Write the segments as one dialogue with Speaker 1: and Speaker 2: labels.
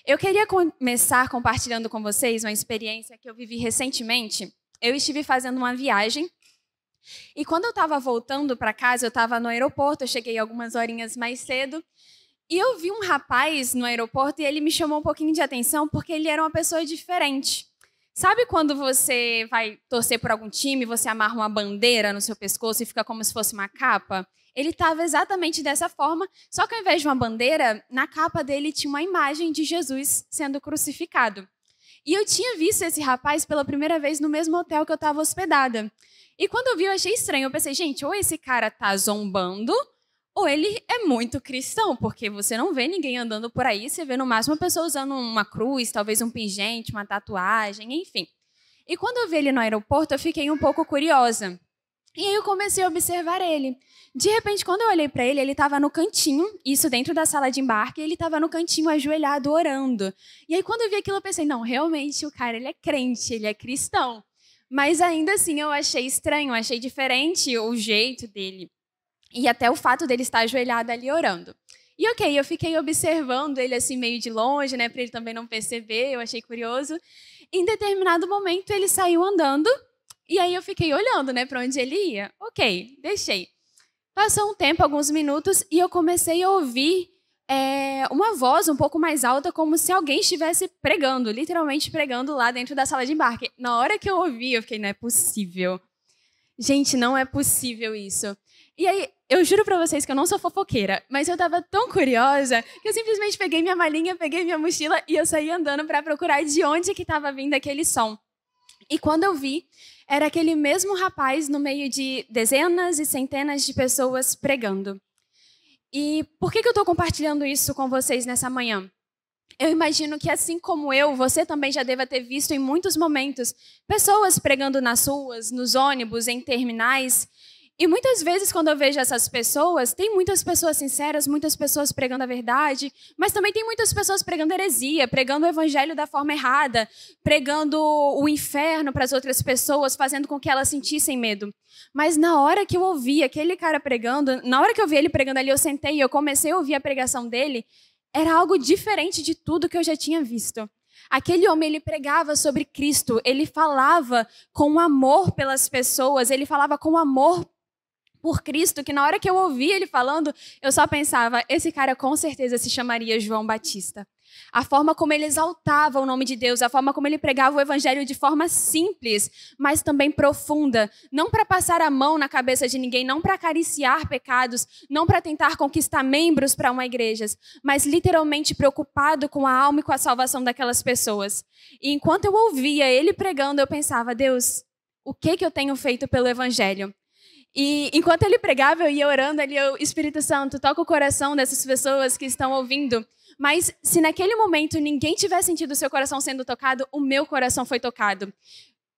Speaker 1: Eu queria começar compartilhando com vocês uma experiência que eu vivi recentemente. Eu estive fazendo uma viagem e quando eu estava voltando para casa, eu estava no aeroporto, eu cheguei algumas horinhas mais cedo e eu vi um rapaz no aeroporto e ele me chamou um pouquinho de atenção porque ele era uma pessoa diferente. Sabe quando você vai torcer por algum time, você amarra uma bandeira no seu pescoço e fica como se fosse uma capa? Ele estava exatamente dessa forma, só que ao invés de uma bandeira, na capa dele tinha uma imagem de Jesus sendo crucificado. E eu tinha visto esse rapaz pela primeira vez no mesmo hotel que eu estava hospedada. E quando eu vi, eu achei estranho. Eu pensei, gente, ou esse cara tá zombando, ou ele é muito cristão, porque você não vê ninguém andando por aí, você vê no máximo uma pessoa usando uma cruz, talvez um pingente, uma tatuagem, enfim. E quando eu vi ele no aeroporto, eu fiquei um pouco curiosa. E aí eu comecei a observar ele. De repente, quando eu olhei para ele, ele estava no cantinho, isso dentro da sala de embarque, ele estava no cantinho ajoelhado orando. E aí quando eu vi aquilo, eu pensei, não, realmente o cara ele é crente, ele é cristão. Mas ainda assim eu achei estranho, achei diferente o jeito dele. E até o fato dele estar ajoelhado ali orando. E ok, eu fiquei observando ele assim meio de longe, né, para ele também não perceber, eu achei curioso. Em determinado momento ele saiu andando, e aí eu fiquei olhando, né, para onde ele ia. Ok, deixei. Passou um tempo, alguns minutos, e eu comecei a ouvir uma voz um pouco mais alta, como se alguém estivesse pregando, literalmente pregando lá dentro da sala de embarque. Na hora que eu ouvi, eu fiquei, não é possível. Gente, não é possível isso. E aí, eu juro pra vocês que eu não sou fofoqueira, mas eu tava tão curiosa que eu simplesmente peguei minha malinha, peguei minha mochila e eu saí andando pra procurar de onde que tava vindo aquele som. E quando eu vi, era aquele mesmo rapaz no meio de dezenas e centenas de pessoas pregando. E por que eu estou compartilhando isso com vocês nessa manhã? Eu imagino que, assim como eu, você também já deva ter visto em muitos momentos pessoas pregando nas ruas, nos ônibus, em terminais. E muitas vezes, quando eu vejo essas pessoas, tem muitas pessoas sinceras, muitas pessoas pregando a verdade, mas também tem muitas pessoas pregando heresia, pregando o evangelho da forma errada, pregando o inferno para as outras pessoas, fazendo com que elas sentissem medo. Mas na hora que eu ouvi aquele cara pregando, na hora que eu vi ele pregando ali, eu sentei e eu comecei a ouvir a pregação dele, era algo diferente de tudo que eu já tinha visto. Aquele homem, ele pregava sobre Cristo, ele falava com amor pelas pessoas, ele falava com amor por Cristo, que na hora que eu ouvi ele falando, eu só pensava, esse cara com certeza se chamaria João Batista. A forma como ele exaltava o nome de Deus, a forma como ele pregava o evangelho de forma simples, mas também profunda, não para passar a mão na cabeça de ninguém, não para acariciar pecados, não para tentar conquistar membros para uma igreja, mas literalmente preocupado com a alma e com a salvação daquelas pessoas. E enquanto eu ouvia ele pregando, eu pensava, Deus, o que eu tenho feito pelo evangelho? E enquanto ele pregava, eu ia orando ali, Espírito Santo, toca o coração dessas pessoas que estão ouvindo. Mas se naquele momento ninguém tivesse sentido o seu coração sendo tocado, o meu coração foi tocado.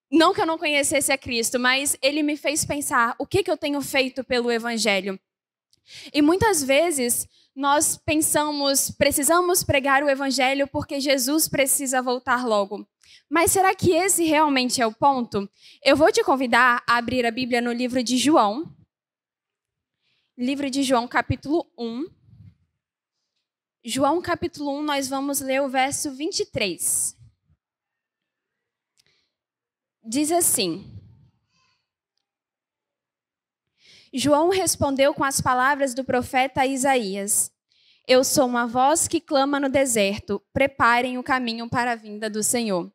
Speaker 1: Não que eu não conhecesse a Cristo, mas ele me fez pensar, o que eu tenho feito pelo evangelho? E muitas vezes nós pensamos, precisamos pregar o evangelho porque Jesus precisa voltar logo. Mas será que esse realmente é o ponto? Eu vou te convidar a abrir a Bíblia no livro de João. Livro de João, capítulo 1. João, capítulo 1, nós vamos ler o verso 23. Diz assim: João respondeu com as palavras do profeta Isaías: Eu sou uma voz que clama no deserto, preparem o caminho para a vinda do Senhor.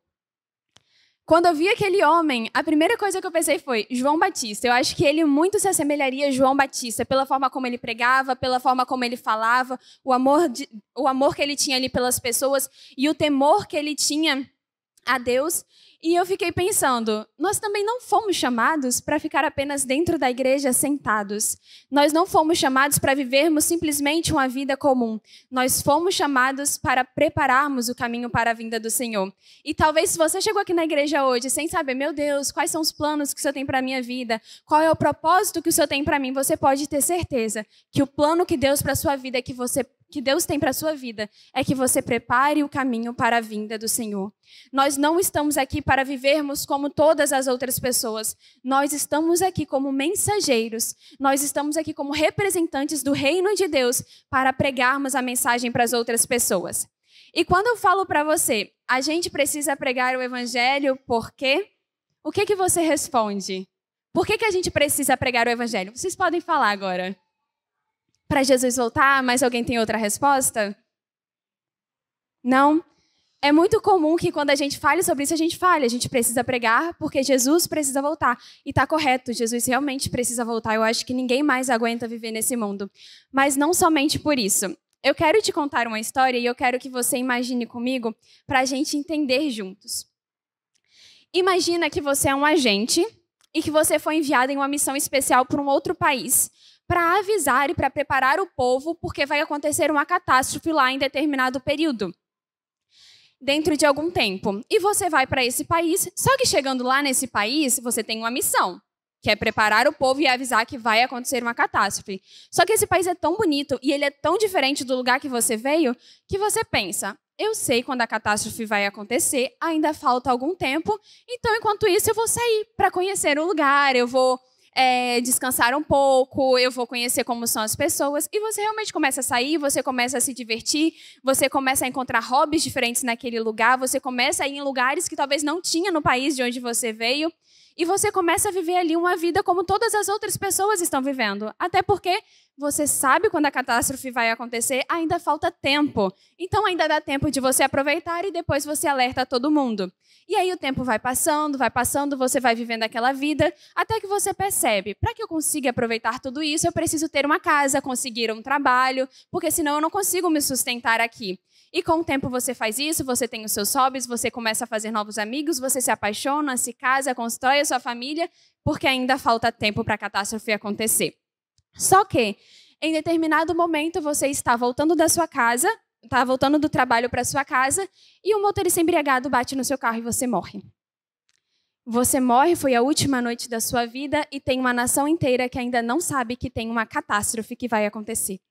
Speaker 1: Quando eu vi aquele homem, a primeira coisa que eu pensei foi João Batista. Eu acho que ele muito se assemelharia a João Batista, pela forma como ele pregava, pela forma como ele falava, o amor que ele tinha ali pelas pessoas e o temor que ele tinha a Deus. E eu fiquei pensando, nós também não fomos chamados para ficar apenas dentro da igreja sentados. Nós não fomos chamados para vivermos simplesmente uma vida comum. Nós fomos chamados para prepararmos o caminho para a vinda do Senhor. E talvez se você chegou aqui na igreja hoje sem saber, meu Deus, quais são os planos que o Senhor tem para a minha vida? Qual é o propósito que o Senhor tem para mim? Você pode ter certeza que o plano que Deus para a sua vida é que Deus tem para a sua vida é que você prepare o caminho para a vinda do Senhor. Nós não estamos aqui para vivermos como todas as outras pessoas. Nós estamos aqui como mensageiros. Nós estamos aqui como representantes do reino de Deus para pregarmos a mensagem para as outras pessoas. E quando eu falo para você, a gente precisa pregar o evangelho por quê? O que você responde? Por que a gente precisa pregar o evangelho? Vocês podem falar agora. Para Jesus voltar, mas alguém tem outra resposta? Não? É muito comum que quando a gente fale sobre isso, a gente fale. A gente precisa pregar porque Jesus precisa voltar. E está correto, Jesus realmente precisa voltar. Eu acho que ninguém mais aguenta viver nesse mundo. Mas não somente por isso. Eu quero te contar uma história e eu quero que você imagine comigo para a gente entender juntos. Imagina que você é um agente e que você foi enviado em uma missão especial para um outro país para avisar e para preparar o povo porque vai acontecer uma catástrofe lá em determinado período, dentro de algum tempo. E você vai para esse país, só que chegando lá nesse país, você tem uma missão, que é preparar o povo e avisar que vai acontecer uma catástrofe. Só que esse país é tão bonito e ele é tão diferente do lugar que você veio, que você pensa, eu sei quando a catástrofe vai acontecer, ainda falta algum tempo, então enquanto isso eu vou sair para conhecer o lugar, eu vou descansar um pouco, eu vou conhecer como são as pessoas, e você realmente começa a sair, você começa a se divertir, você começa a encontrar hobbies diferentes naquele lugar, você começa a ir em lugares que talvez não tinha no país de onde você veio, e você começa a viver ali uma vida como todas as outras pessoas estão vivendo. Até porque você sabe quando a catástrofe vai acontecer, ainda falta tempo. Então ainda dá tempo de você aproveitar e depois você alerta todo mundo. E aí o tempo vai passando, você vai vivendo aquela vida, até que você percebe, para que eu consiga aproveitar tudo isso, eu preciso ter uma casa, conseguir um trabalho, porque senão eu não consigo me sustentar aqui. E com o tempo você faz isso, você tem os seus hobbies, você começa a fazer novos amigos, você se apaixona, se casa, constrói a sua família, porque ainda falta tempo para a catástrofe acontecer. Só que, em determinado momento, você está voltando da sua casa, está voltando do trabalho para sua casa, e um motorista embriagado bate no seu carro e você morre. Você morre, foi a última noite da sua vida, e tem uma nação inteira que ainda não sabe que tem uma catástrofe que vai acontecer.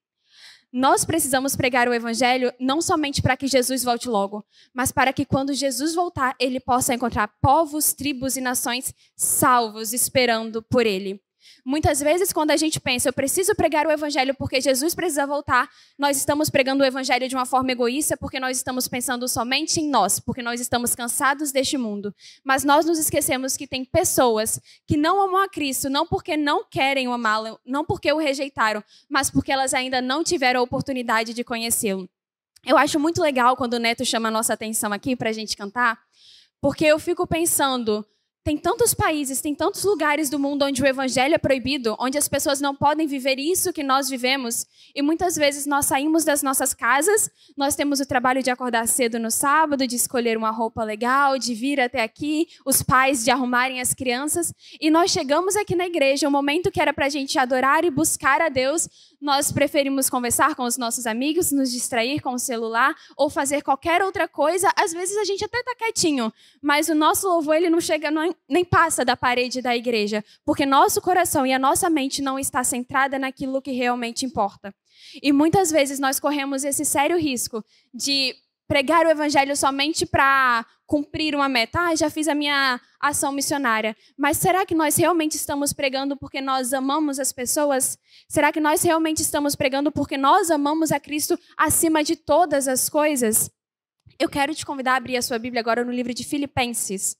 Speaker 1: Nós precisamos pregar o evangelho não somente para que Jesus volte logo, mas para que quando Jesus voltar, ele possa encontrar povos, tribos e nações salvos esperando por ele. Muitas vezes, quando a gente pensa, eu preciso pregar o evangelho porque Jesus precisa voltar, nós estamos pregando o evangelho de uma forma egoísta porque nós estamos pensando somente em nós, porque nós estamos cansados deste mundo. Mas nós nos esquecemos que tem pessoas que não amam a Cristo, não porque não querem amá-lo, não porque o rejeitaram, mas porque elas ainda não tiveram a oportunidade de conhecê-lo. Eu acho muito legal quando o Neto chama a nossa atenção aqui para a gente cantar, porque eu fico pensando... Tem tantos países, tem tantos lugares do mundo onde o evangelho é proibido, onde as pessoas não podem viver isso que nós vivemos. E muitas vezes nós saímos das nossas casas, nós temos o trabalho de acordar cedo no sábado, de escolher uma roupa legal, de vir até aqui, os pais de arrumarem as crianças. E nós chegamos aqui na igreja, o momento que era para a gente adorar e buscar a Deus, nós preferimos conversar com os nossos amigos, nos distrair com o celular ou fazer qualquer outra coisa. Às vezes a gente até está quietinho, mas o nosso louvor ele não chega, nem passa da parede da igreja, porque nosso coração e a nossa mente não está centrada naquilo que realmente importa. E muitas vezes nós corremos esse sério risco de pregar o evangelho somente para cumprir uma meta. Já fiz a minha ação missionária. Mas será que nós realmente estamos pregando porque nós amamos as pessoas? Será que nós realmente estamos pregando porque nós amamos a Cristo acima de todas as coisas? Eu quero te convidar a abrir a sua Bíblia agora no livro de Filipenses.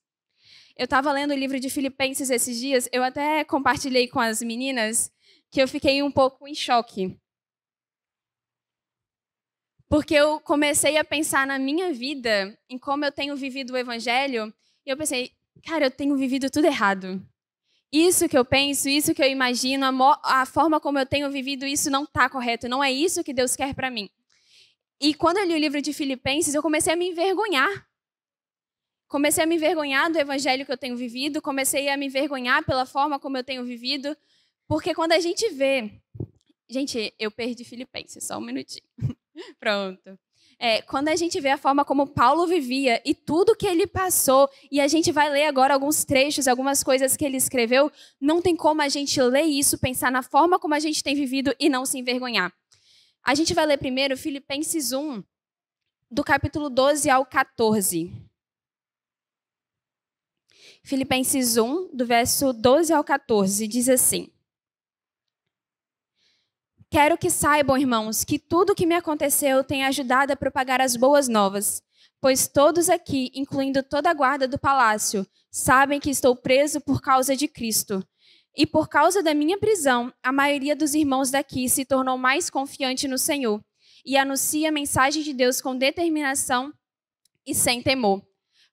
Speaker 1: Eu estava lendo o livro de Filipenses esses dias, eu até compartilhei com as meninas que eu fiquei um pouco em choque. Porque eu comecei a pensar na minha vida, em como eu tenho vivido o evangelho, e eu pensei, cara, eu tenho vivido tudo errado. Isso que eu penso, isso que eu imagino, a forma como eu tenho vivido isso não está correto, não é isso que Deus quer para mim. E quando eu li o livro de Filipenses, eu comecei a me envergonhar. Comecei a me envergonhar do evangelho que eu tenho vivido, comecei a me envergonhar pela forma como eu tenho vivido, porque quando a gente vê... Gente, eu perdi Filipenses, só um minutinho. Pronto. Quando a gente vê a forma como Paulo vivia e tudo que ele passou, e a gente vai ler agora alguns trechos, algumas coisas que ele escreveu, não tem como a gente ler isso, pensar na forma como a gente tem vivido e não se envergonhar. A gente vai ler primeiro Filipenses 1, do capítulo 12 ao 14. Filipenses 1, do verso 12 ao 14, diz assim: Quero que saibam, irmãos, que tudo o que me aconteceu tem ajudado a propagar as boas novas, pois todos aqui, incluindo toda a guarda do palácio, sabem que estou preso por causa de Cristo. E por causa da minha prisão, a maioria dos irmãos daqui se tornou mais confiante no Senhor e anuncia a mensagem de Deus com determinação e sem temor.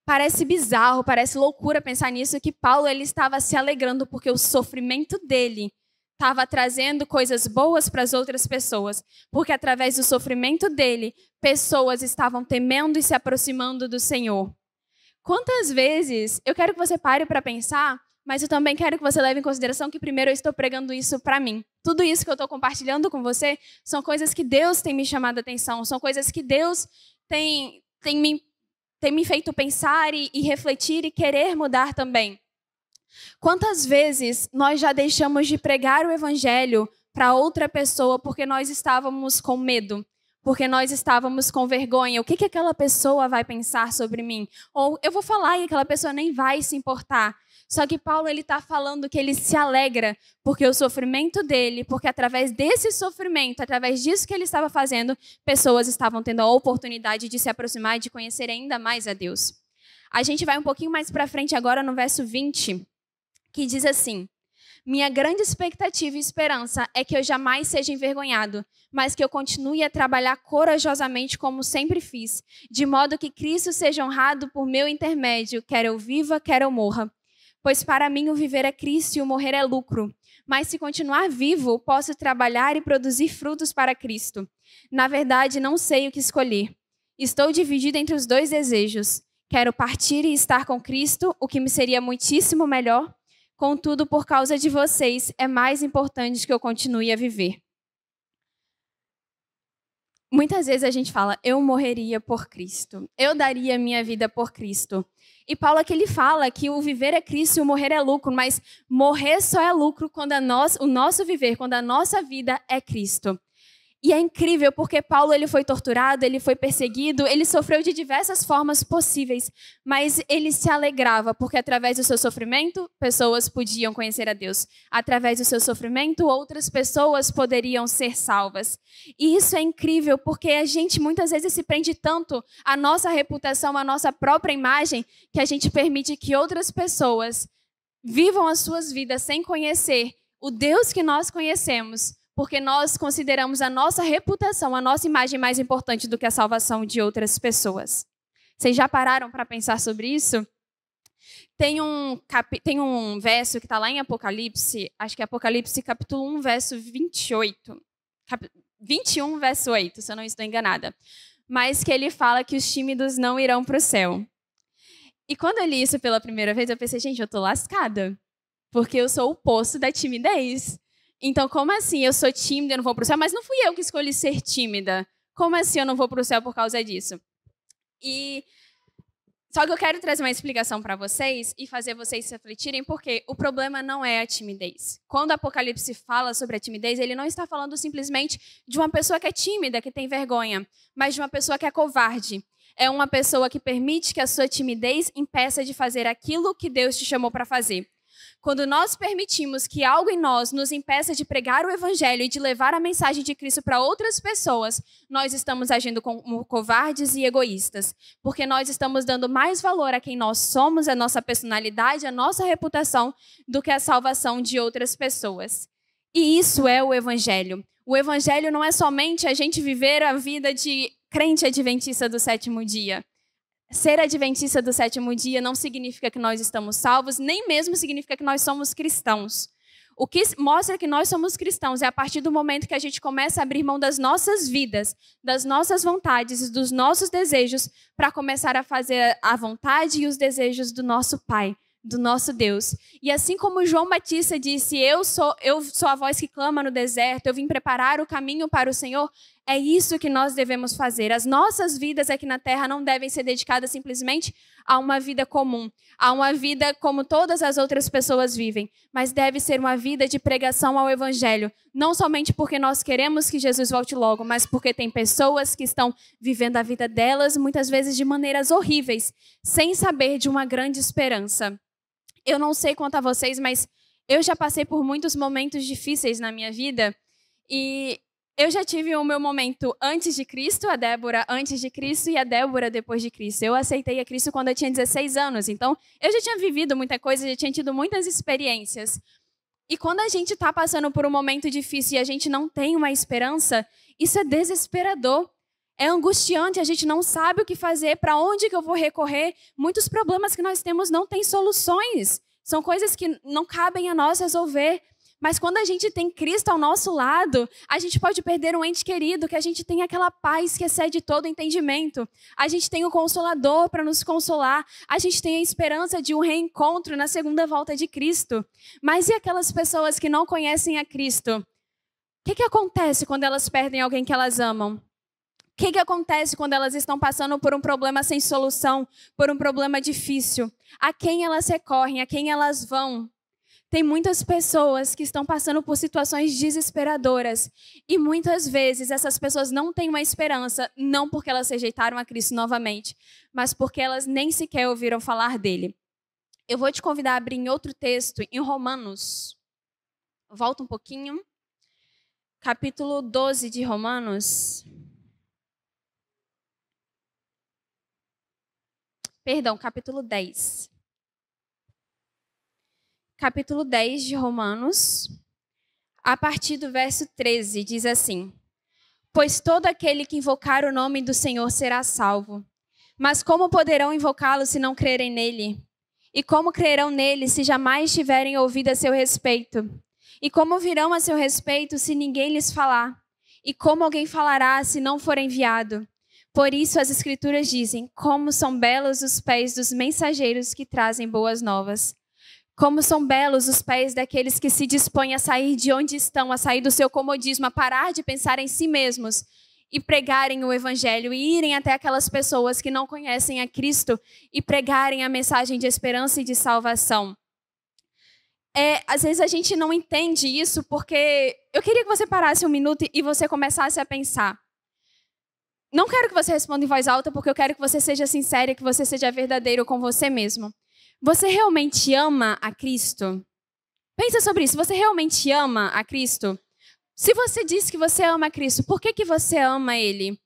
Speaker 1: Parece bizarro, parece loucura pensar nisso, que Paulo ele estava se alegrando porque o sofrimento dele estava trazendo coisas boas para as outras pessoas, porque através do sofrimento dele, pessoas estavam temendo e se aproximando do Senhor. Quantas vezes, eu quero que você pare para pensar, mas eu também quero que você leve em consideração que primeiro eu estou pregando isso para mim. Tudo isso que eu estou compartilhando com você são coisas que Deus tem me chamado a atenção, são coisas que Deus tem me feito pensar e refletir e querer mudar também. Quantas vezes nós já deixamos de pregar o evangelho para outra pessoa porque nós estávamos com medo, porque nós estávamos com vergonha? O que aquela pessoa vai pensar sobre mim? Ou eu vou falar e aquela pessoa nem vai se importar. Só que Paulo ele está falando que ele se alegra porque o sofrimento dele, porque através desse sofrimento, através disso que ele estava fazendo, pessoas estavam tendo a oportunidade de se aproximar e de conhecer ainda mais a Deus. A gente vai um pouquinho mais para frente agora no verso 20, que diz assim: minha grande expectativa e esperança é que eu jamais seja envergonhado, mas que eu continue a trabalhar corajosamente como sempre fiz, de modo que Cristo seja honrado por meu intermédio, quer eu viva, quer eu morra. Pois para mim o viver é Cristo e o morrer é lucro. Mas se continuar vivo, posso trabalhar e produzir frutos para Cristo. Na verdade, não sei o que escolher. Estou dividido entre os dois desejos. Quero partir e estar com Cristo, o que me seria muitíssimo melhor. Contudo, por causa de vocês, é mais importante que eu continue a viver. Muitas vezes a gente fala, eu morreria por Cristo. Eu daria minha vida por Cristo. E Paulo aqui ele fala que o viver é Cristo e o morrer é lucro, mas morrer só é lucro quando o nosso viver, quando a nossa vida é Cristo. E é incrível porque Paulo ele foi torturado, ele foi perseguido, ele sofreu de diversas formas possíveis, mas ele se alegrava porque através do seu sofrimento, pessoas podiam conhecer a Deus. Através do seu sofrimento, outras pessoas poderiam ser salvas. E isso é incrível porque a gente muitas vezes se prende tanto à nossa reputação, à nossa própria imagem, que a gente permite que outras pessoas vivam as suas vidas sem conhecer o Deus que nós conhecemos, porque nós consideramos a nossa reputação, a nossa imagem mais importante do que a salvação de outras pessoas. Vocês já pararam para pensar sobre isso? Tem um verso que está lá em Apocalipse, acho que é Apocalipse capítulo 1, verso 28. 21, verso 8, se eu não estou enganada. Mas que ele fala que os tímidos não irão para o céu. E quando eu li isso pela primeira vez, eu pensei, gente, eu estou lascada, porque eu sou o oposto da timidez. Então, como assim? Eu sou tímida, eu não vou para o céu, mas não fui eu que escolhi ser tímida. Como assim eu não vou para o céu por causa disso? Só que eu quero trazer uma explicação para vocês e fazer vocês refletirem, porque o problema não é a timidez. Quando o Apocalipse fala sobre a timidez, ele não está falando simplesmente de uma pessoa que é tímida, que tem vergonha, mas de uma pessoa que é covarde. É uma pessoa que permite que a sua timidez impeça de fazer aquilo que Deus te chamou para fazer. Quando nós permitimos que algo em nós nos impeça de pregar o evangelho e de levar a mensagem de Cristo para outras pessoas, nós estamos agindo como covardes e egoístas, porque nós estamos dando mais valor a quem nós somos, a nossa personalidade, a nossa reputação, do que a salvação de outras pessoas. E isso é o evangelho. O evangelho não é somente a gente viver a vida de crente adventista do sétimo dia. Ser adventista do sétimo dia não significa que nós estamos salvos, nem mesmo significa que nós somos cristãos. O que mostra que nós somos cristãos é a partir do momento que a gente começa a abrir mão das nossas vidas, das nossas vontades, dos nossos desejos, para começar a fazer a vontade e os desejos do nosso Pai, do nosso Deus. E assim como João Batista disse, eu sou a voz que clama no deserto, eu vim preparar o caminho para o Senhor, é isso que nós devemos fazer. As nossas vidas aqui na Terra não devem ser dedicadas simplesmente a uma vida comum, a uma vida como todas as outras pessoas vivem, mas deve ser uma vida de pregação ao Evangelho, não somente porque nós queremos que Jesus volte logo, mas porque tem pessoas que estão vivendo a vida delas, muitas vezes de maneiras horríveis, sem saber de uma grande esperança. Eu não sei quanto a vocês, mas eu já passei por muitos momentos difíceis na minha vida e Eu já tive o meu momento antes de Cristo, a Débora antes de Cristo e a Débora depois de Cristo. Eu aceitei a Cristo quando eu tinha 16 anos, então eu já tinha vivido muita coisa, já tinha tido muitas experiências. E quando a gente está passando por um momento difícil e a gente não tem uma esperança, isso é desesperador. É angustiante, a gente não sabe o que fazer, para onde que eu vou recorrer. Muitos problemas que nós temos não têm soluções. São coisas que não cabem a nós resolver. Mas quando a gente tem Cristo ao nosso lado, a gente pode perder um ente querido, que a gente tem aquela paz que excede todo entendimento. A gente tem o Consolador para nos consolar. A gente tem a esperança de um reencontro na segunda volta de Cristo. Mas e aquelas pessoas que não conhecem a Cristo? O que acontece quando elas perdem alguém que elas amam? O que acontece quando elas estão passando por um problema sem solução, por um problema difícil? A quem elas recorrem? A quem elas vão? Tem muitas pessoas que estão passando por situações desesperadoras. E muitas vezes essas pessoas não têm uma esperança, não porque elas rejeitaram a Cristo novamente, mas porque elas nem sequer ouviram falar dele. Eu vou te convidar a abrir em outro texto, em Romanos. Volta um pouquinho. Capítulo 12 de Romanos. Perdão, capítulo 10. Capítulo 10 de Romanos, a partir do verso 13, diz assim: Pois todo aquele que invocar o nome do Senhor será salvo. Mas como poderão invocá-lo se não crerem nele? E como crerão nele se jamais tiverem ouvido a seu respeito? E como virão a seu respeito se ninguém lhes falar? E como alguém falará se não for enviado? Por isso as Escrituras dizem: Como são belos os pés dos mensageiros que trazem boas novas. Como são belos os pés daqueles que se dispõem a sair de onde estão, a sair do seu comodismo, a parar de pensar em si mesmos e pregarem o Evangelho e irem até aquelas pessoas que não conhecem a Cristo e pregarem a mensagem de esperança e de salvação. Às vezes a gente não entende isso porque eu queria que você parasse um minuto e você começasse a pensar. Não quero que você responda em voz alta porque eu quero que você seja sincero e que você seja verdadeiro com você mesmo. Você realmente ama a Cristo? Pensa sobre isso. Você realmente ama a Cristo? Se você diz que você ama a Cristo, por que você ama Ele?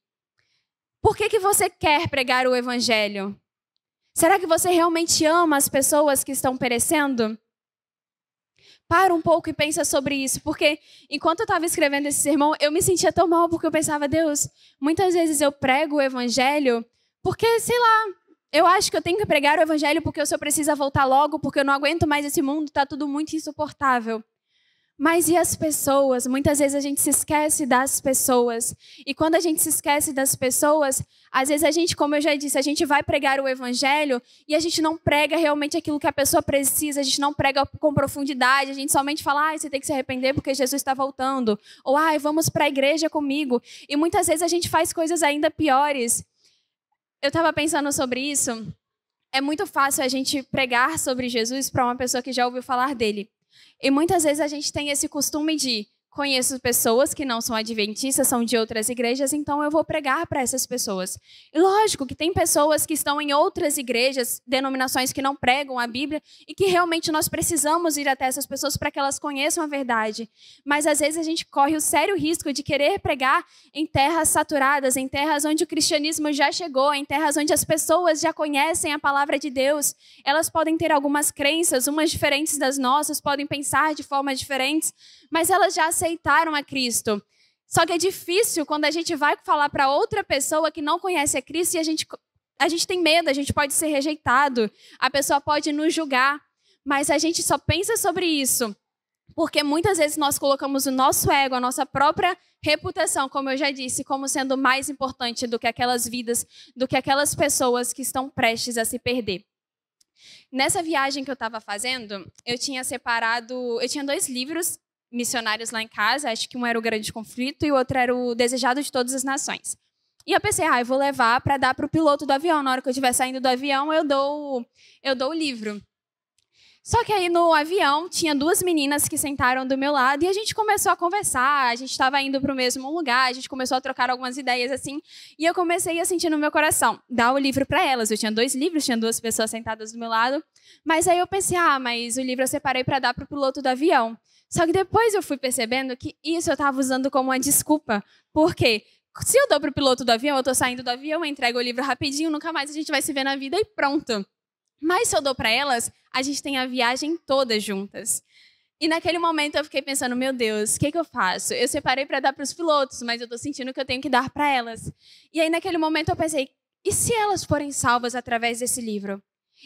Speaker 1: Por que você quer pregar o Evangelho? Será que você realmente ama as pessoas que estão perecendo? Para um pouco e pensa sobre isso, porque enquanto eu estava escrevendo esse sermão, eu me sentia tão mal porque eu pensava: Deus, muitas vezes eu prego o Evangelho porque, sei lá, eu acho que eu tenho que pregar o Evangelho porque o Senhor precisa voltar logo, porque eu não aguento mais esse mundo, está tudo muito insuportável. Mas e as pessoas? Muitas vezes a gente se esquece das pessoas. E quando a gente se esquece das pessoas, às vezes a gente, como eu já disse, a gente vai pregar o Evangelho e a gente não prega realmente aquilo que a pessoa precisa, a gente não prega com profundidade, a gente somente fala: você tem que se arrepender porque Jesus está voltando. Ou, vamos para a igreja comigo. E muitas vezes a gente faz coisas ainda piores. Eu estava pensando sobre isso. É muito fácil a gente pregar sobre Jesus para uma pessoa que já ouviu falar dele. E muitas vezes a gente tem esse costume de: conheço pessoas que não são adventistas, são de outras igrejas, então eu vou pregar para essas pessoas. E lógico que tem pessoas que estão em outras igrejas, denominações que não pregam a Bíblia, e que realmente nós precisamos ir até essas pessoas para que elas conheçam a verdade. Mas às vezes a gente corre o sério risco de querer pregar em terras saturadas, em terras onde o cristianismo já chegou, em terras onde as pessoas já conhecem a palavra de Deus. Elas podem ter algumas crenças, umas diferentes das nossas, podem pensar de formas diferentes, mas elas já aceitaram a Cristo. Só que é difícil quando a gente vai falar para outra pessoa que não conhece a Cristo e a gente tem medo, a gente pode ser rejeitado, a pessoa pode nos julgar, mas a gente só pensa sobre isso porque muitas vezes nós colocamos o nosso ego, a nossa própria reputação, como eu já disse, como sendo mais importante do que aquelas vidas, do que aquelas pessoas que estão prestes a se perder. Nessa viagem que eu estava fazendo, eu tinha 2 livros missionários lá em casa, acho que um era o Grande Conflito e o outro era o Desejado de Todas as Nações. E eu pensei: eu vou levar para dar para o piloto do avião. Na hora que eu estiver saindo do avião, eu dou o livro. Só que aí no avião tinha duas meninas que sentaram do meu lado e a gente começou a conversar, a gente estava indo para o mesmo lugar, a gente começou a trocar algumas ideias assim, e eu comecei a sentir no meu coração, dar o livro para elas. Eu tinha 2 livros, tinha 2 pessoas sentadas do meu lado, mas aí eu pensei, mas o livro eu separei para dar para o piloto do avião. Só que depois eu fui percebendo que isso eu estava usando como uma desculpa, porque se eu dou para o piloto do avião, eu estou saindo do avião, eu entrego o livro rapidinho, nunca mais a gente vai se ver na vida e pronto. Mas se eu dou para elas, a gente tem a viagem toda juntas. E naquele momento eu fiquei pensando, meu Deus, o que eu faço? Eu separei para dar para os pilotos, mas eu estou sentindo que eu tenho que dar para elas. E aí naquele momento eu pensei, e se elas forem salvas através desse livro?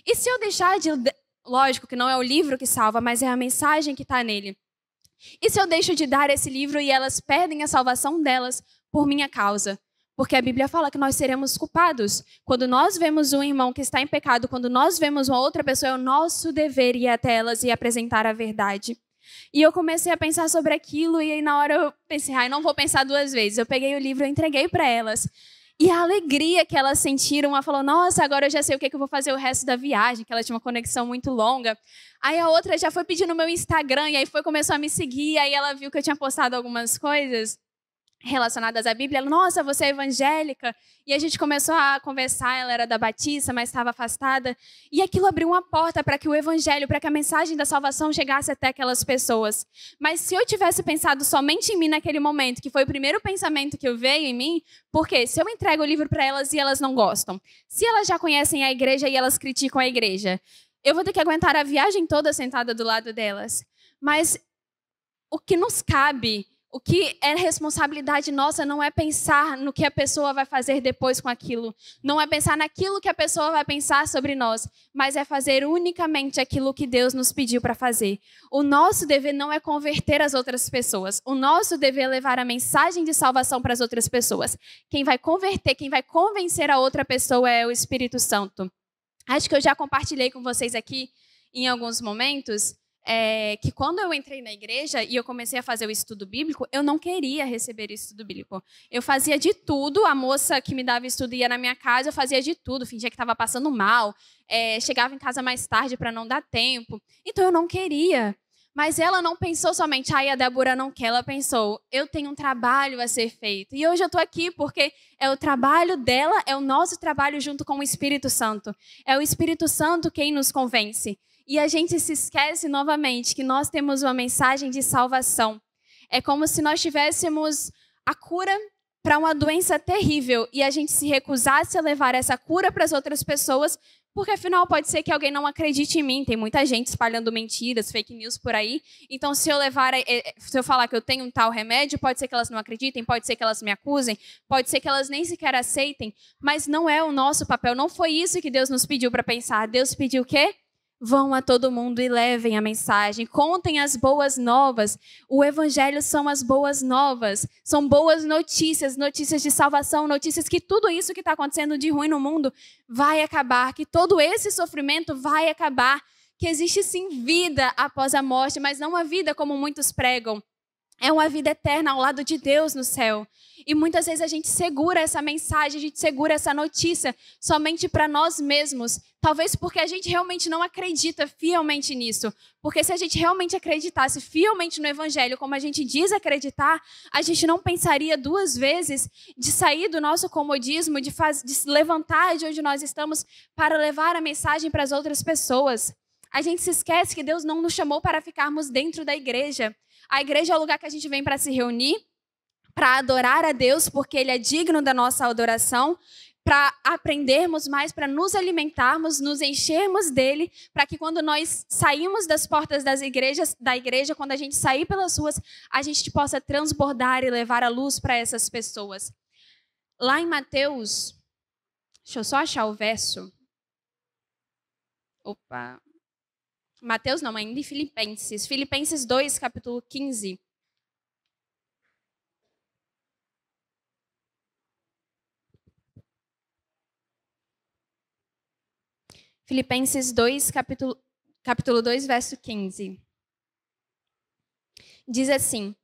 Speaker 1: E se eu deixar de... Lógico que não é o livro que salva, mas é a mensagem que está nele. E se eu deixo de dar esse livro e elas perdem a salvação delas por minha causa? Porque a Bíblia fala que nós seremos culpados. Quando nós vemos um irmão que está em pecado, quando nós vemos uma outra pessoa, é o nosso dever ir até elas e apresentar a verdade. E eu comecei a pensar sobre aquilo e aí na hora eu pensei, não vou pensar 2 vezes. Eu peguei o livro e entreguei para elas. E a alegria que elas sentiram, ela falou, nossa, agora eu já sei o que eu vou fazer o resto da viagem, que ela tinha uma conexão muito longa. Aí a outra já foi pedir no meu Instagram, e aí começou a me seguir, e aí ela viu que eu tinha postado algumas coisas relacionadas à Bíblia. Ela, nossa, você é evangélica? E a gente começou a conversar, ela era da Batista, mas estava afastada. E aquilo abriu uma porta para que o evangelho, para que a mensagem da salvação chegasse até aquelas pessoas. Mas se eu tivesse pensado somente em mim naquele momento, que foi o primeiro pensamento que veio em mim, porque se eu entrego o livro para elas e elas não gostam, se elas já conhecem a igreja e elas criticam a igreja, eu vou ter que aguentar a viagem toda sentada do lado delas. Mas o que nos cabe, o que é responsabilidade nossa não é pensar no que a pessoa vai fazer depois com aquilo. Não é pensar naquilo que a pessoa vai pensar sobre nós, mas é fazer unicamente aquilo que Deus nos pediu para fazer. O nosso dever não é converter as outras pessoas. O nosso dever é levar a mensagem de salvação para as outras pessoas. Quem vai converter, quem vai convencer a outra pessoa é o Espírito Santo. Acho que eu já compartilhei com vocês aqui em alguns momentos que quando eu entrei na igreja e eu comecei a fazer o estudo bíblico, eu não queria receber o estudo bíblico. Eu fazia de tudo, a moça que me dava estudo ia na minha casa, eu fazia de tudo, fingia que estava passando mal, chegava em casa mais tarde para não dar tempo. Então eu não queria. Mas ela não pensou somente, a Débora não quer, ela pensou, eu tenho um trabalho a ser feito. E hoje eu estou aqui porque é o trabalho dela, é o nosso trabalho junto com o Espírito Santo. É o Espírito Santo quem nos convence. E a gente se esquece novamente que nós temos uma mensagem de salvação. É como se nós tivéssemos a cura para uma doença terrível e a gente se recusasse a levar essa cura para as outras pessoas, porque afinal pode ser que alguém não acredite em mim. Tem muita gente espalhando mentiras, fake news por aí. Então se eu falar que eu tenho um tal remédio, pode ser que elas não acreditem, pode ser que elas me acusem, pode ser que elas nem sequer aceitem, mas não é o nosso papel. Não foi isso que Deus nos pediu para pensar. Deus pediu o quê? Vão a todo mundo e levem a mensagem, contem as boas novas. O evangelho são as boas novas, são boas notícias, notícias de salvação, notícias que tudo isso que está acontecendo de ruim no mundo vai acabar, que todo esse sofrimento vai acabar, que existe sim vida após a morte, mas não uma vida como muitos pregam. É uma vida eterna ao lado de Deus no céu. E muitas vezes a gente segura essa mensagem, a gente segura essa notícia somente para nós mesmos. Talvez porque a gente realmente não acredita fielmente nisso. Porque se a gente realmente acreditasse fielmente no Evangelho, como a gente diz acreditar, a gente não pensaria 2 vezes de sair do nosso comodismo, de se levantar de onde nós estamos para levar a mensagem para as outras pessoas. A gente se esquece que Deus não nos chamou para ficarmos dentro da igreja. A igreja é o lugar que a gente vem para se reunir, para adorar a Deus, porque Ele é digno da nossa adoração, para aprendermos mais, para nos alimentarmos, nos enchermos dEle, para que quando nós saímos das portas da igreja, quando a gente sair pelas ruas, a gente possa transbordar e levar a luz para essas pessoas. Lá em Mateus, deixa eu só achar o verso. Mateus não, ainda em Filipenses. Filipenses 2, capítulo 15. Filipenses 2, capítulo 2, verso 15. Diz assim: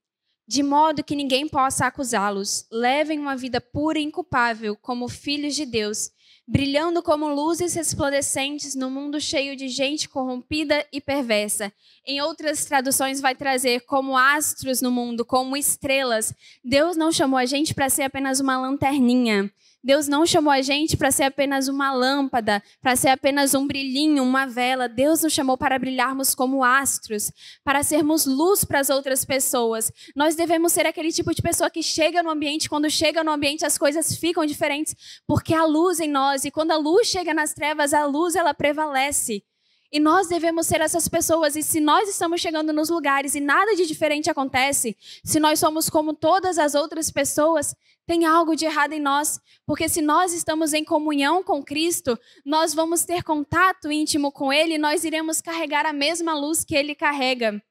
Speaker 1: de modo que ninguém possa acusá-los, levem uma vida pura e inculpável como filhos de Deus, brilhando como luzes resplandecentes no mundo cheio de gente corrompida e perversa. Em outras traduções vai trazer como astros no mundo, como estrelas. Deus não chamou a gente para ser apenas uma lanterninha. Deus não chamou a gente para ser apenas uma lâmpada, para ser apenas um brilhinho, uma vela. Deus nos chamou para brilharmos como astros, para sermos luz para as outras pessoas. Nós devemos ser aquele tipo de pessoa que chega no ambiente, quando chega no ambiente as coisas ficam diferentes, porque há luz em nós. E quando a luz chega nas trevas, a luz ela prevalece. E nós devemos ser essas pessoas. E se nós estamos chegando nos lugares e nada de diferente acontece, se nós somos como todas as outras pessoas, tem algo de errado em nós. Porque se nós estamos em comunhão com Cristo, nós vamos ter contato íntimo com Ele e nós iremos carregar a mesma luz que Ele carrega.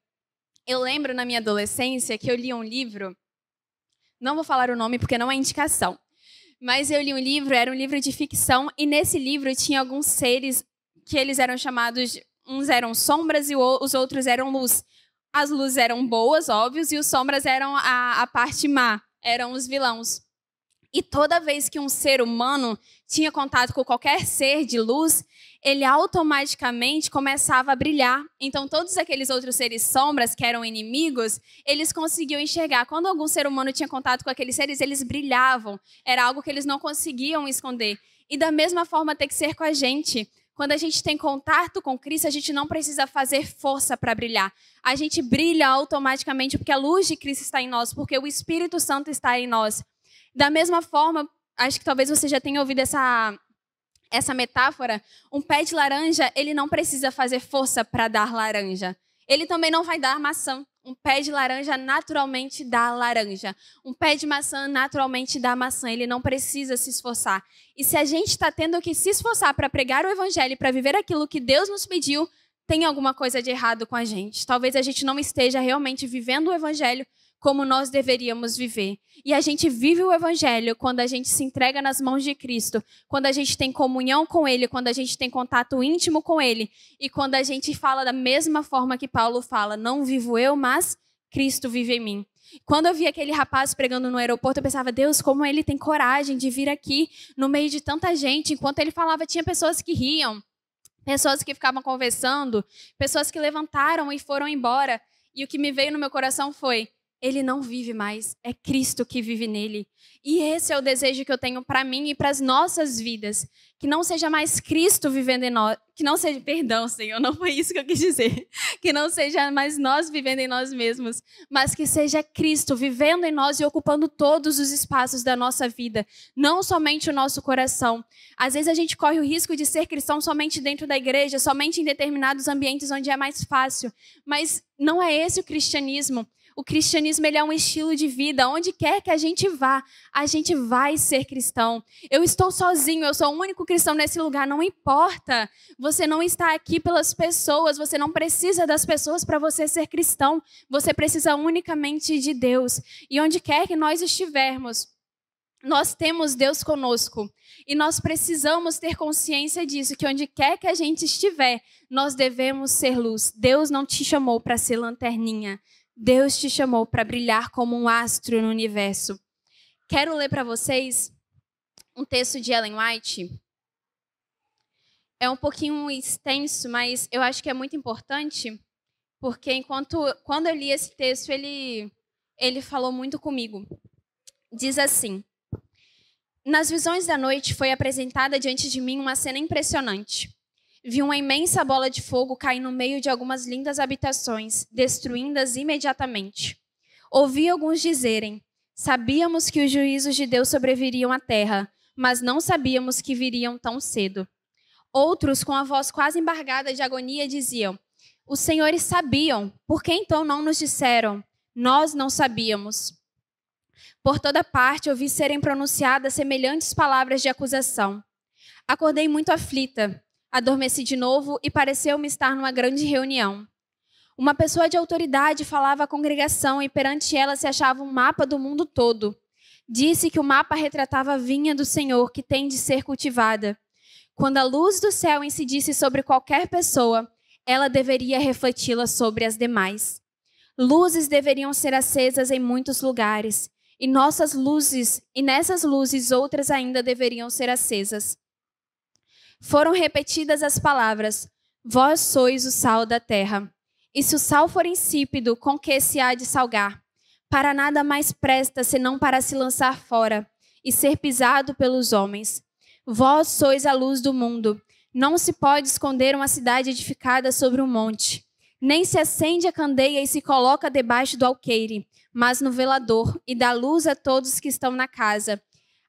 Speaker 1: Eu lembro na minha adolescência que eu li um livro, não vou falar o nome porque não é indicação, mas eu li um livro, era um livro de ficção, e nesse livro tinha alguns seres que eles eram chamados, uns eram sombras e os outros eram luz. As luzes eram boas, óbvios, e os sombras eram a parte má, eram os vilãos. E toda vez que um ser humano tinha contato com qualquer ser de luz, ele automaticamente começava a brilhar. Então, todos aqueles outros seres sombras, que eram inimigos, eles conseguiam enxergar. Quando algum ser humano tinha contato com aqueles seres, eles brilhavam. Era algo que eles não conseguiam esconder. E da mesma forma tem que ser com a gente. Quando a gente tem contato com Cristo, a gente não precisa fazer força para brilhar. A gente brilha automaticamente porque a luz de Cristo está em nós, porque o Espírito Santo está em nós. Da mesma forma, acho que talvez você já tenha ouvido essa metáfora, um pé de laranja, ele não precisa fazer força para dar laranja. Ele também não vai dar maçã. Um pé de laranja naturalmente dá laranja. Um pé de maçã naturalmente dá maçã. Ele não precisa se esforçar. E se a gente está tendo que se esforçar para pregar o evangelho, para viver aquilo que Deus nos pediu, tem alguma coisa de errado com a gente. Talvez a gente não esteja realmente vivendo o evangelho como nós deveríamos viver. E a gente vive o evangelho quando a gente se entrega nas mãos de Cristo, quando a gente tem comunhão com Ele, quando a gente tem contato íntimo com Ele, e quando a gente fala da mesma forma que Paulo fala, não vivo eu, mas Cristo vive em mim. Quando eu vi aquele rapaz pregando no aeroporto, eu pensava, Deus, como ele tem coragem de vir aqui no meio de tanta gente. Enquanto ele falava, tinha pessoas que riam, pessoas que ficavam conversando, pessoas que levantaram e foram embora. E o que me veio no meu coração foi, ele não vive mais, é Cristo que vive nele. E esse é o desejo que eu tenho para mim e para as nossas vidas. Que não seja mais Cristo vivendo em nós, que não seja, perdão, Senhor, não foi isso que eu quis dizer. Que não seja mais nós vivendo em nós mesmos, mas que seja Cristo vivendo em nós e ocupando todos os espaços da nossa vida, não somente o nosso coração. Às vezes a gente corre o risco de ser cristão somente dentro da igreja, somente em determinados ambientes onde é mais fácil, mas não é esse o cristianismo. O cristianismo ele é um estilo de vida. Onde quer que a gente vai ser cristão. Eu estou sozinho, eu sou o único cristão nesse lugar. Não importa. Você não está aqui pelas pessoas. Você não precisa das pessoas para você ser cristão. Você precisa unicamente de Deus. E onde quer que nós estivermos, nós temos Deus conosco. E nós precisamos ter consciência disso, que onde quer que a gente estiver, nós devemos ser luz. Deus não te chamou para ser lanterninha. Deus te chamou para brilhar como um astro no universo. Quero ler para vocês um texto de Ellen White. É um pouquinho extenso, mas eu acho que é muito importante, porque quando eu li esse texto, ele falou muito comigo. Diz assim: nas visões da noite foi apresentada diante de mim uma cena impressionante. Vi uma imensa bola de fogo cair no meio de algumas lindas habitações, destruindo-as imediatamente. Ouvi alguns dizerem, sabíamos que os juízos de Deus sobreviriam à terra, mas não sabíamos que viriam tão cedo. Outros, com a voz quase embargada de agonia, diziam, os senhores sabiam, por que então não nos disseram? Nós não sabíamos. Por toda parte ouvi serem pronunciadas semelhantes palavras de acusação. Acordei muito aflita. Adormeci de novo e pareceu-me estar numa grande reunião. Uma pessoa de autoridade falava à congregação e perante ela se achava um mapa do mundo todo. Disse que o mapa retratava a vinha do Senhor que tem de ser cultivada. Quando a luz do céu incidisse sobre qualquer pessoa, ela deveria refleti-la sobre as demais. Luzes deveriam ser acesas em muitos lugares, e nessas luzes outras ainda deveriam ser acesas. foram repetidas as palavras: vós sois o sal da terra. E se o sal for insípido, com que se há de salgar? Para nada mais presta, senão para se lançar fora e ser pisado pelos homens. Vós sois a luz do mundo. Não se pode esconder uma cidade edificada sobre um monte. Nem se acende a candeia e se coloca debaixo do alqueire, mas no velador, e dá luz a todos que estão na casa.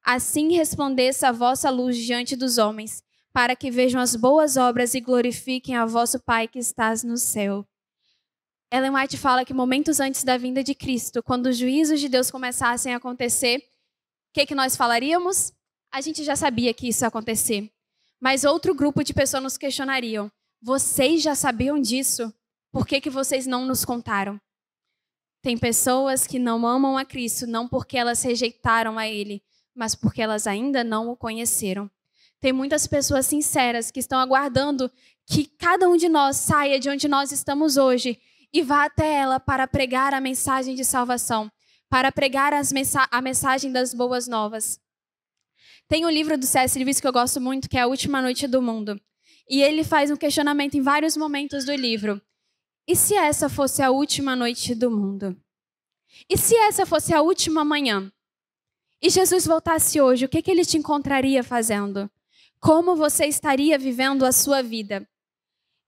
Speaker 1: Assim resplandeça a vossa luz diante dos homens, para que vejam as boas obras e glorifiquem a vosso Pai que estás no céu. Ellen White fala que momentos antes da vinda de Cristo, quando os juízos de Deus começassem a acontecer, o que nós falaríamos? A gente já sabia que isso ia acontecer. Mas outro grupo de pessoas nos questionariam: vocês já sabiam disso? Por que vocês não nos contaram? Tem pessoas que não amam a Cristo, não porque elas rejeitaram a Ele, mas porque elas ainda não o conheceram. Tem muitas pessoas sinceras que estão aguardando que cada um de nós saia de onde nós estamos hoje e vá até ela para pregar a mensagem de salvação, para pregar a mensagem das boas novas. Tem um livro do C.S. Lewis que eu gosto muito, que é A Última Noite do Mundo. E ele faz um questionamento em vários momentos do livro. E se essa fosse a última noite do mundo? E se essa fosse a última manhã? E Jesus voltasse hoje, o que ele te encontraria fazendo? Como você estaria vivendo a sua vida?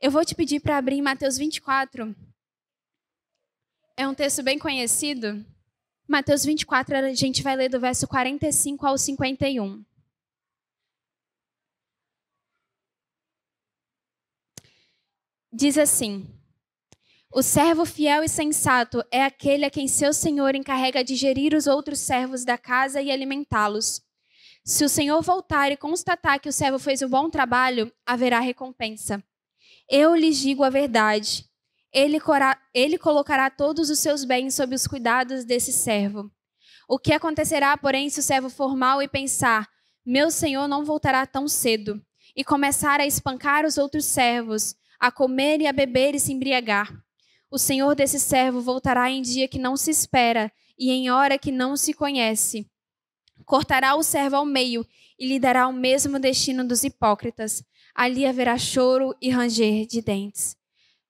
Speaker 1: Eu vou te pedir para abrir em Mateus 24. É um texto bem conhecido. Mateus 24, a gente vai ler do verso 45 ao 51. Diz assim: o servo fiel e sensato é aquele a quem seu senhor encarrega de gerir os outros servos da casa e alimentá-los. Se o senhor voltar e constatar que o servo fez um bom trabalho, haverá recompensa. Eu lhes digo a verdade. Ele colocará todos os seus bens sob os cuidados desse servo. O que acontecerá, porém, se o servo for mau e pensar: meu senhor não voltará tão cedo, e começar a espancar os outros servos, a comer e a beber e se embriagar? O senhor desse servo voltará em dia que não se espera e em hora que não se conhece. Cortará o servo ao meio e lhe dará o mesmo destino dos hipócritas. Ali haverá choro e ranger de dentes.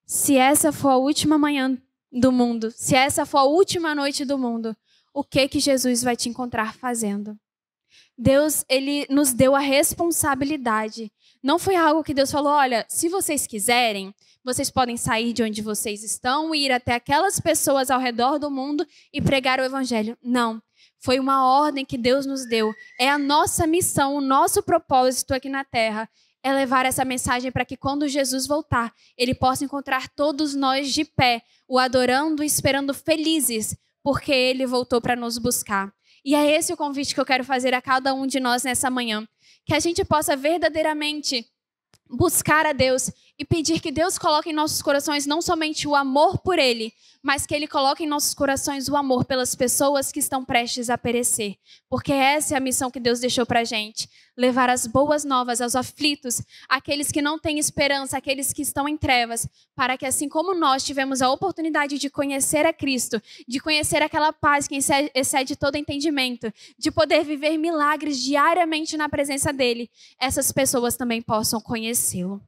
Speaker 1: Se essa for a última manhã do mundo, se essa for a última noite do mundo, o que Jesus vai te encontrar fazendo? Deus, ele nos deu a responsabilidade. Não foi algo que Deus falou: olha, se vocês quiserem, vocês podem sair de onde vocês estão e ir até aquelas pessoas ao redor do mundo e pregar o evangelho. Não. Foi uma ordem que Deus nos deu. É a nossa missão, o nosso propósito aqui na terra. É levar essa mensagem para que quando Jesus voltar, ele possa encontrar todos nós de pé, o adorando e esperando felizes, porque ele voltou para nos buscar. E é esse o convite que eu quero fazer a cada um de nós nessa manhã. Que a gente possa verdadeiramente buscar a Deus e pedir que Deus coloque em nossos corações não somente o amor por Ele, mas que Ele coloque em nossos corações o amor pelas pessoas que estão prestes a perecer. Porque essa é a missão que Deus deixou pra gente. Levar as boas novas aos aflitos, àqueles que não têm esperança, àqueles que estão em trevas, para que assim como nós tivemos a oportunidade de conhecer a Cristo, de conhecer aquela paz que excede todo entendimento, de poder viver milagres diariamente na presença dEle, essas pessoas também possam conhecê-lo.